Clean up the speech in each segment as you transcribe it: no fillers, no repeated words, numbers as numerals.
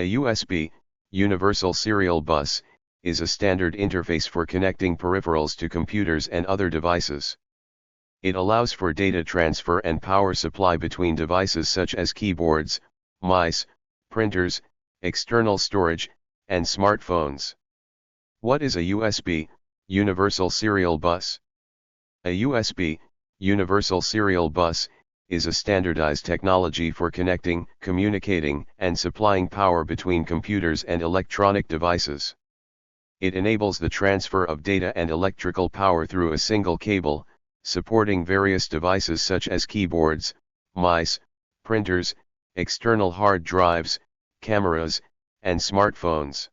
A USB, Universal Serial Bus, is a standard interface for connecting peripherals to computers and other devices. It allows for data transfer and power supply between devices such as keyboards, mice, printers, external storage, and smartphones. What is a USB, Universal Serial Bus? A USB, Universal Serial Bus, is a standardized technology for connecting, communicating, and supplying power between computers and electronic devices. It enables the transfer of data and electrical power through a single cable, supporting various devices such as keyboards, mice, printers, external hard drives, cameras, and smartphones.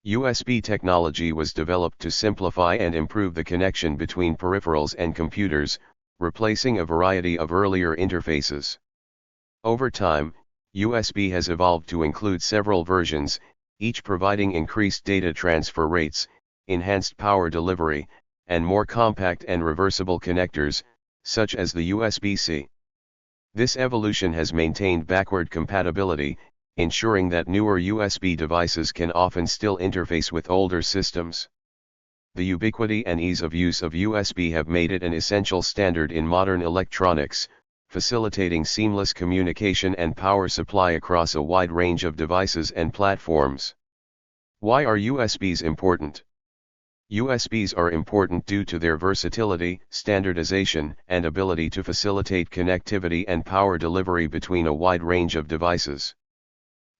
USB technology was developed to simplify and improve the connection between peripherals and computers, replacing a variety of earlier interfaces. Over time, USB has evolved to include several versions, each providing increased data transfer rates, enhanced power delivery, and more compact and reversible connectors, such as the USB-C. This evolution has maintained backward compatibility, ensuring that newer USB devices can often still interface with older systems. The ubiquity and ease of use of USB have made it an essential standard in modern electronics, facilitating seamless communication and power supply across a wide range of devices and platforms. Why are USBs important? USBs are important due to their versatility, standardization, and ability to facilitate connectivity and power delivery between a wide range of devices.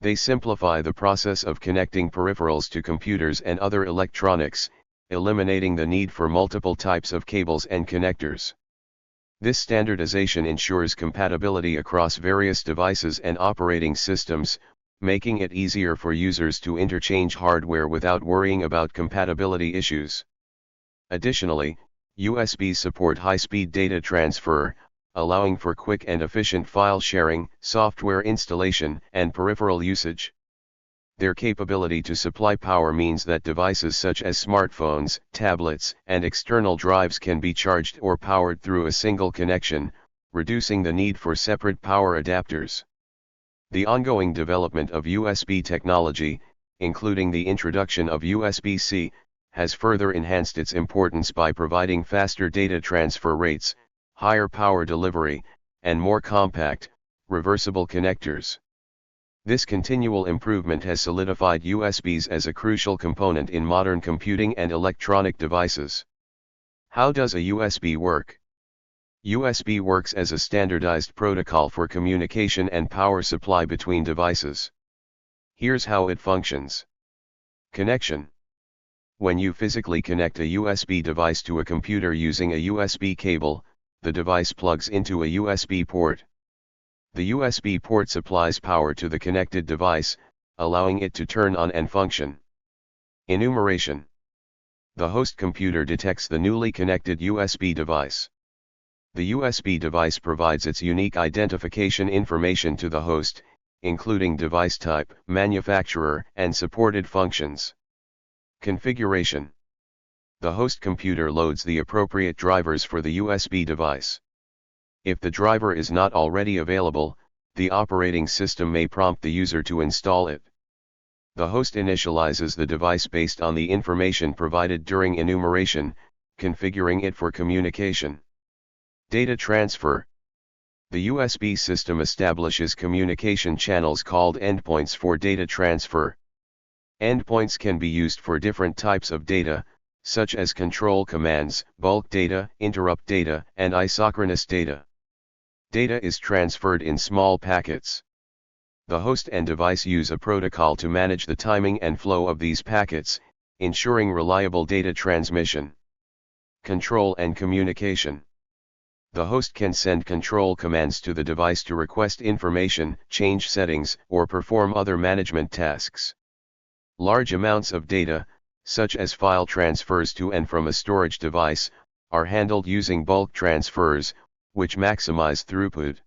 They simplify the process of connecting peripherals to computers and other electronics, eliminating the need for multiple types of cables and connectors. This standardization ensures compatibility across various devices and operating systems, making it easier for users to interchange hardware without worrying about compatibility issues. Additionally, USBs support high-speed data transfer, allowing for quick and efficient file sharing, software installation, and peripheral usage. Their capability to supply power means that devices such as smartphones, tablets, and external drives can be charged or powered through a single connection, reducing the need for separate power adapters. The ongoing development of USB technology, including the introduction of USB-C, has further enhanced its importance by providing faster data transfer rates, higher power delivery, and more compact, reversible connectors. This continual improvement has solidified USBs as a crucial component in modern computing and electronic devices. How does a USB work? USB works as a standardized protocol for communication and power supply between devices. Here's how it functions. Connection. When you physically connect a USB device to a computer using a USB cable, the device plugs into a USB port. The USB port supplies power to the connected device, allowing it to turn on and function. Enumeration. The host computer detects the newly connected USB device. The USB device provides its unique identification information to the host, including device type, manufacturer, and supported functions. Configuration. The host computer loads the appropriate drivers for the USB device. If the driver is not already available, the operating system may prompt the user to install it. The host initializes the device based on the information provided during enumeration, configuring it for communication. Data transfer. The USB system establishes communication channels called endpoints for data transfer. Endpoints can be used for different types of data, such as control commands, bulk data, interrupt data, and isochronous data. Data is transferred in small packets. The host and device use a protocol to manage the timing and flow of these packets, ensuring reliable data transmission. Control and communication. The host can send control commands to the device to request information, change settings, or perform other management tasks. Large amounts of data, such as file transfers to and from a storage device, are handled using bulk transfers, which maximize throughput.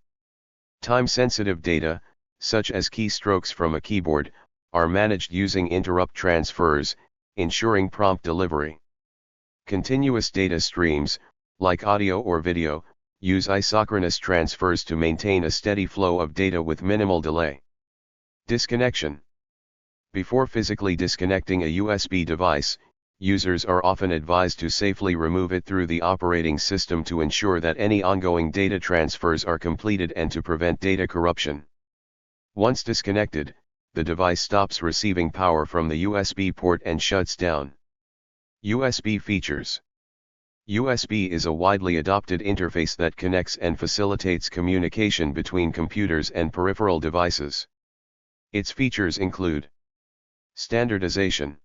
Time-sensitive data, such as keystrokes from a keyboard, are managed using interrupt transfers, ensuring prompt delivery. Continuous data streams, like audio or video, use isochronous transfers to maintain a steady flow of data with minimal delay. Disconnection. Before physically disconnecting a USB device, users are often advised to safely remove it through the operating system to ensure that any ongoing data transfers are completed and to prevent data corruption. Once disconnected, the device stops receiving power from the USB port and shuts down. USB features. USB is a widely adopted interface that connects and facilitates communication between computers and peripheral devices. Its features include standardization.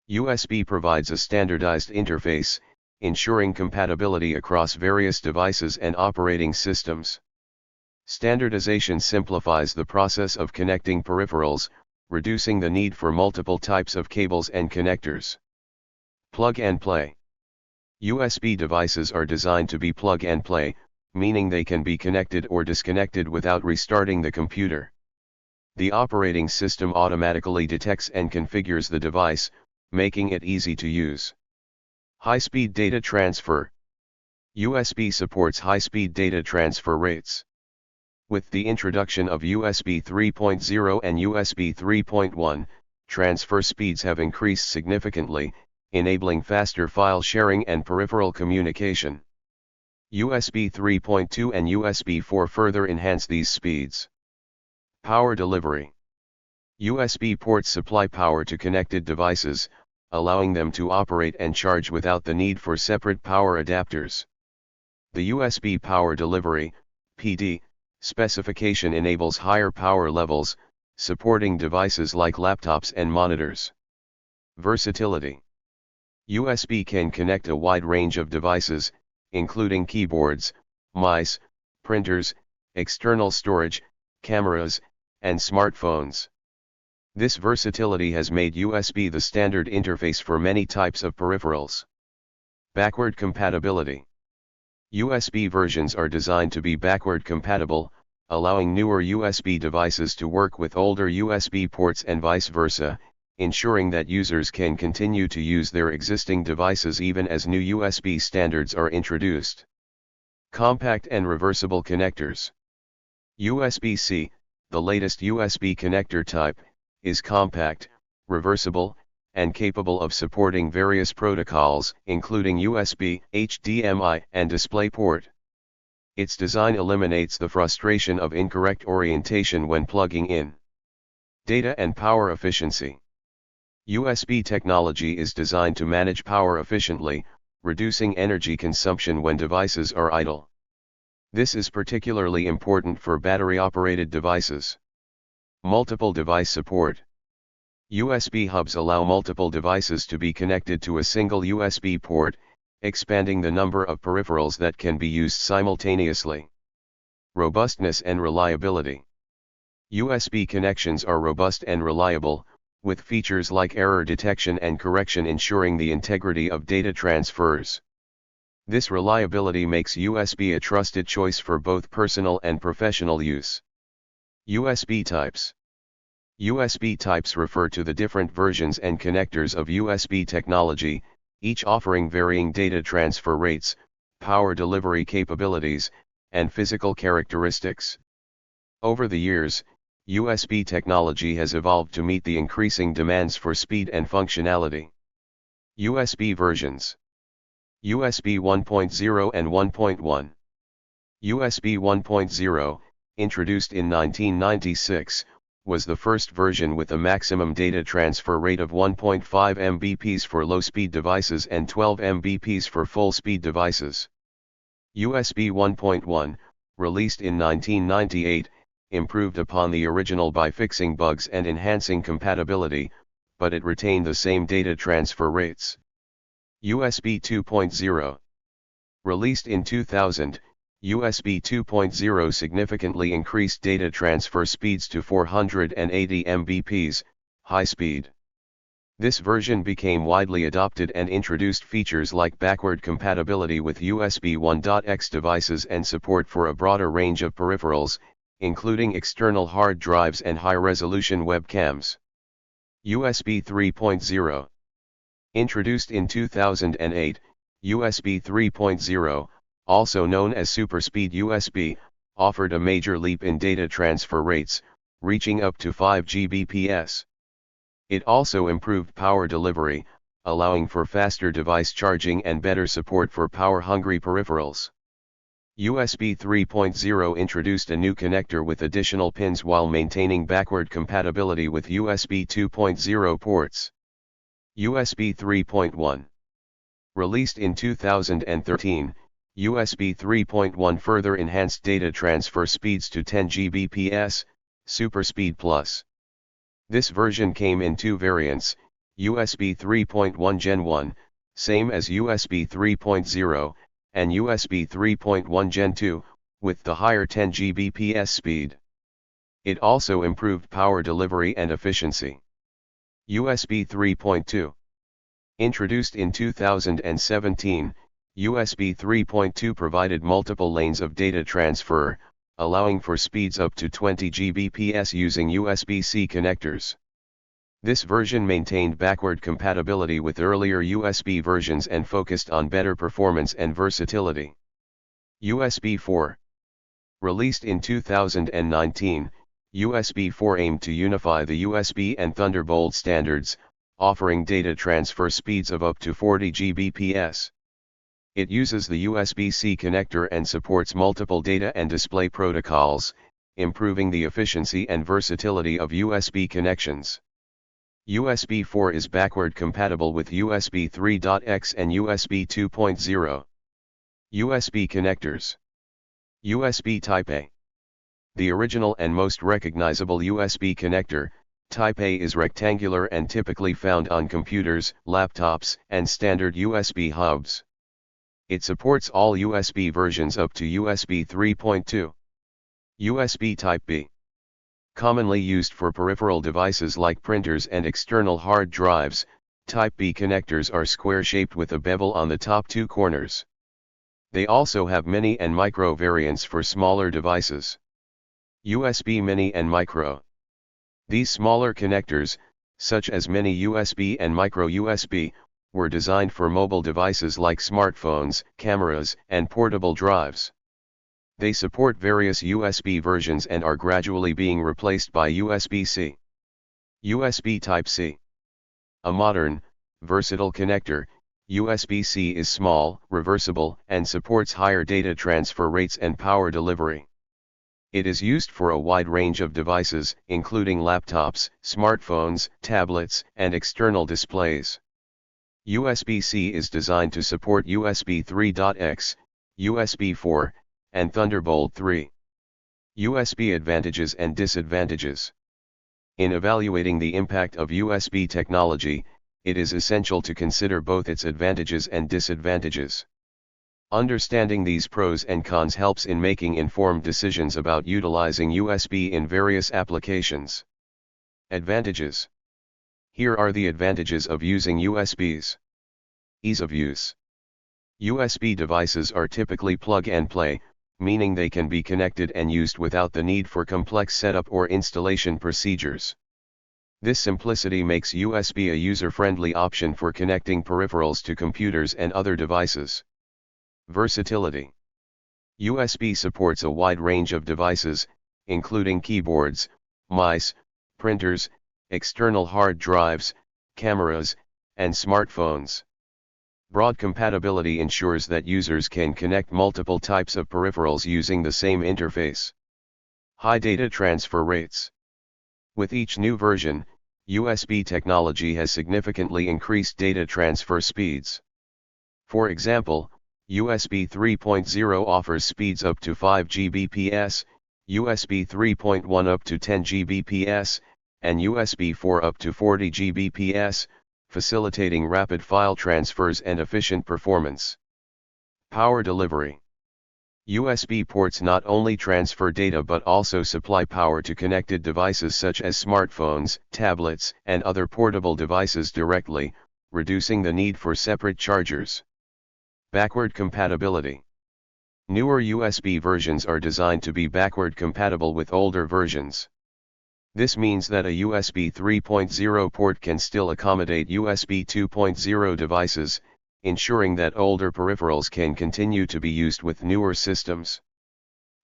USB provides a standardized interface, ensuring compatibility across various devices and operating systems. Standardization simplifies the process of connecting peripherals, reducing the need for multiple types of cables and connectors. Plug and play. USB devices are designed to be plug and play, meaning they can be connected or disconnected without restarting the computer. The operating system automatically detects and configures the device, making it easy to use. High-speed data transfer. USB supports high-speed data transfer rates. With the introduction of USB 3.0 and USB 3.1, transfer speeds have increased significantly, enabling faster file sharing and peripheral communication. USB 3.2 and USB 4 further enhance these speeds. Power delivery. USB ports supply power to connected devices, allowing them to operate and charge without the need for separate power adapters. The USB power delivery (PD) specification enables higher power levels, supporting devices like laptops and monitors. Versatility. USB can connect a wide range of devices, including keyboards, mice, printers, external storage, cameras, and smartphones. This versatility has made USB the standard interface for many types of peripherals. Backward compatibility. USB versions are designed to be backward compatible, allowing newer USB devices to work with older USB ports and vice versa, ensuring that users can continue to use their existing devices even as new USB standards are introduced. Compact and reversible connectors. USB-C, the latest USB connector type, is compact, reversible, and capable of supporting various protocols, including USB, HDMI, and DisplayPort. Its design eliminates the frustration of incorrect orientation when plugging in. Data and power efficiency. USB technology is designed to manage power efficiently, reducing energy consumption when devices are idle. This is particularly important for battery-operated devices. Multiple device support. USB hubs allow multiple devices to be connected to a single USB port, expanding the number of peripherals that can be used simultaneously. Robustness and reliability. USB connections are robust and reliable, with features like error detection and correction ensuring the integrity of data transfers. This reliability makes USB a trusted choice for both personal and professional use. USB types. USB types refer to the different versions and connectors of USB technology, each offering varying data transfer rates, power delivery capabilities, and physical characteristics. Over the years, USB technology has evolved to meet the increasing demands for speed and functionality. USB versions. USB 1.0 and 1.1. USB 1.0, introduced in 1996, was the first version with a maximum data transfer rate of 1.5 Mbps for low-speed devices and 12 Mbps for full-speed devices. USB 1.1, released in 1998, improved upon the original by fixing bugs and enhancing compatibility, but it retained the same data transfer rates. USB 2.0. Released in 2000, USB 2.0 significantly increased data transfer speeds to 480 Mbps, high speed. This version became widely adopted and introduced features like backward compatibility with USB 1.x devices and support for a broader range of peripherals, including external hard drives and high-resolution webcams. USB 3.0. Introduced in 2008, USB 3.0, also known as Superspeed USB, offered a major leap in data transfer rates, reaching up to 5 Gbps. It also improved power delivery, allowing for faster device charging and better support for power-hungry peripherals. USB 3.0 introduced a new connector with additional pins while maintaining backward compatibility with USB 2.0 ports. USB 3.1. Released in 2013, USB 3.1 further enhanced data transfer speeds to 10 Gbps, Super Speed Plus. This version came in two variants, USB 3.1 Gen 1, same as USB 3.0, and USB 3.1 Gen 2, with the higher 10 Gbps speed. It also improved power delivery and efficiency. USB 3.2. Introduced in 2017, USB 3.2 provided multiple lanes of data transfer, allowing for speeds up to 20 Gbps using USB-C connectors. This version maintained backward compatibility with earlier USB versions and focused on better performance and versatility. USB 4. Released in 2019, USB 4 aimed to unify the USB and Thunderbolt standards, offering data transfer speeds of up to 40 Gbps. It uses the USB-C connector and supports multiple data and display protocols, improving the efficiency and versatility of USB connections. USB 4 is backward compatible with USB 3.x and USB 2.0. USB connectors. USB Type-A. The original and most recognizable USB connector, Type-A, is rectangular and typically found on computers, laptops, and standard USB hubs. It supports all USB versions up to USB 3.2. USB Type-B. Commonly used for peripheral devices like printers and external hard drives, Type-B connectors are square-shaped with a bevel on the top two corners. They also have mini and micro variants for smaller devices. USB Mini and Micro. These smaller connectors, such as Mini USB and Micro USB, were designed for mobile devices like smartphones, cameras, and portable drives. They support various USB versions and are gradually being replaced by USB-C. USB Type-C. A modern, versatile connector, USB-C is small, reversible, and supports higher data transfer rates and power delivery. It is used for a wide range of devices, including laptops, smartphones, tablets, and external displays. USB-C is designed to support USB 3.x, USB 4, and Thunderbolt 3. USB advantages and disadvantages. In evaluating the impact of USB technology, it is essential to consider both its advantages and disadvantages. Understanding these pros and cons helps in making informed decisions about utilizing USB in various applications. Advantages. Here are the advantages of using USBs. Ease of use. USB devices are typically plug and play, meaning they can be connected and used without the need for complex setup or installation procedures. This simplicity makes USB a user-friendly option for connecting peripherals to computers and other devices. Versatility. USB supports a wide range of devices, including keyboards, mice, printers, external hard drives, cameras, and smartphones. Broad compatibility ensures that users can connect multiple types of peripherals using the same interface. High data transfer rates. With each new version, USB technology has significantly increased data transfer speeds. For example, USB 3.0 offers speeds up to 5 Gbps, USB 3.1 up to 10 Gbps, and USB 4 up to 40 Gbps, facilitating rapid file transfers and efficient performance. Power delivery. USB ports not only transfer data but also supply power to connected devices such as smartphones, tablets, and other portable devices directly, reducing the need for separate chargers. Backward compatibility. Newer USB versions are designed to be backward compatible with older versions. This means that a USB 3.0 port can still accommodate USB 2.0 devices, ensuring that older peripherals can continue to be used with newer systems.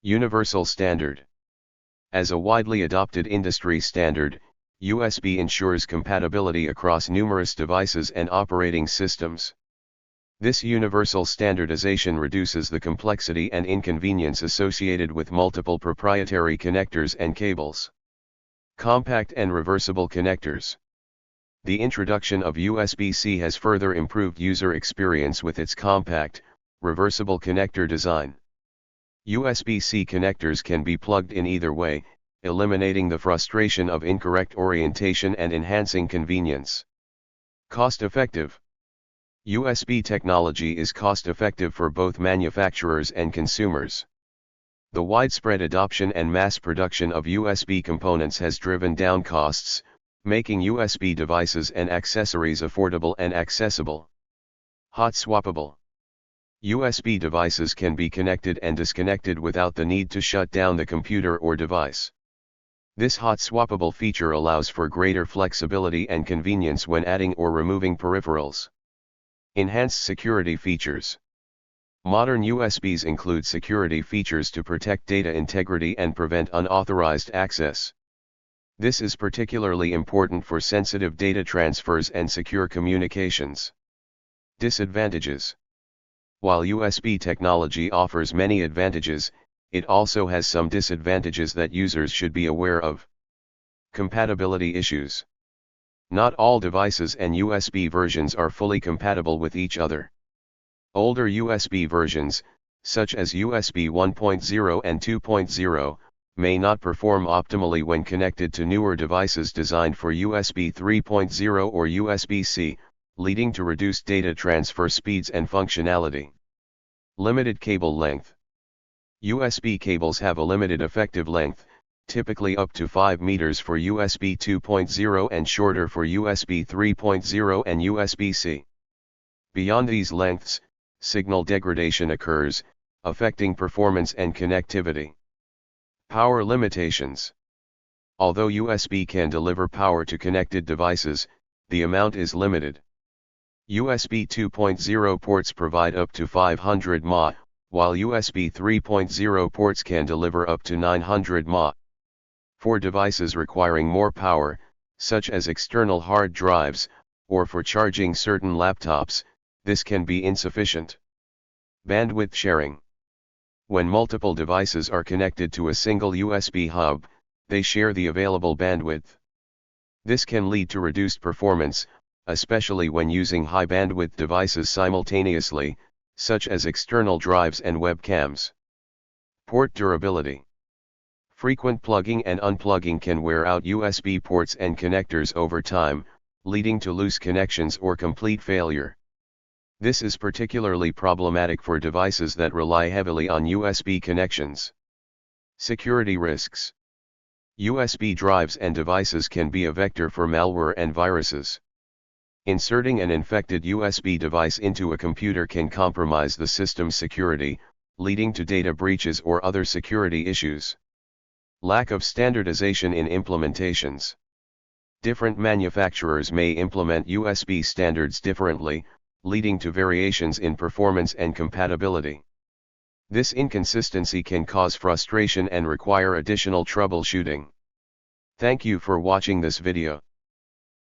Universal standard. As a widely adopted industry standard, USB ensures compatibility across numerous devices and operating systems. This universal standardization reduces the complexity and inconvenience associated with multiple proprietary connectors and cables. Compact and reversible connectors. The introduction of USB-C has further improved user experience with its compact, reversible connector design. USB-C connectors can be plugged in either way, eliminating the frustration of incorrect orientation and enhancing convenience. Cost-effective. USB technology is cost-effective for both manufacturers and consumers. The widespread adoption and mass production of USB components has driven down costs, making USB devices and accessories affordable and accessible. Hot swappable. USB devices can be connected and disconnected without the need to shut down the computer or device. This hot swappable feature allows for greater flexibility and convenience when adding or removing peripherals. Enhanced security features. Modern USBs include security features to protect data integrity and prevent unauthorized access. This is particularly important for sensitive data transfers and secure communications. Disadvantages. While USB technology offers many advantages, it also has some disadvantages that users should be aware of. Compatibility issues. Not all devices and USB versions are fully compatible with each other. Older USB versions, such as USB 1.0 and 2.0, may not perform optimally when connected to newer devices designed for USB 3.0 or USB-C, leading to reduced data transfer speeds and functionality. Limited cable length. USB cables have a limited effective length, typically up to 5 meters for USB 2.0 and shorter for USB 3.0 and USB-C. Beyond these lengths, signal degradation occurs, affecting performance and connectivity. Power limitations. Although USB can deliver power to connected devices, the amount is limited. USB 2.0 ports provide up to 500 mAh, while USB 3.0 ports can deliver up to 900 mAh. For devices requiring more power, such as external hard drives, or for charging certain laptops, this can be insufficient. Bandwidth sharing. When multiple devices are connected to a single USB hub, they share the available bandwidth. This can lead to reduced performance, especially when using high bandwidth devices simultaneously, such as external drives and webcams. Port durability. Frequent plugging and unplugging can wear out USB ports and connectors over time, leading to loose connections or complete failure. This is particularly problematic for devices that rely heavily on USB connections. Security risks. USB drives and devices can be a vector for malware and viruses. Inserting an infected USB device into a computer can compromise the system's security, leading to data breaches or other security issues. Lack of standardization in implementations. Different manufacturers may implement USB standards differently, leading to variations in performance and compatibility. This inconsistency can cause frustration and require additional troubleshooting. Thank you for watching this video.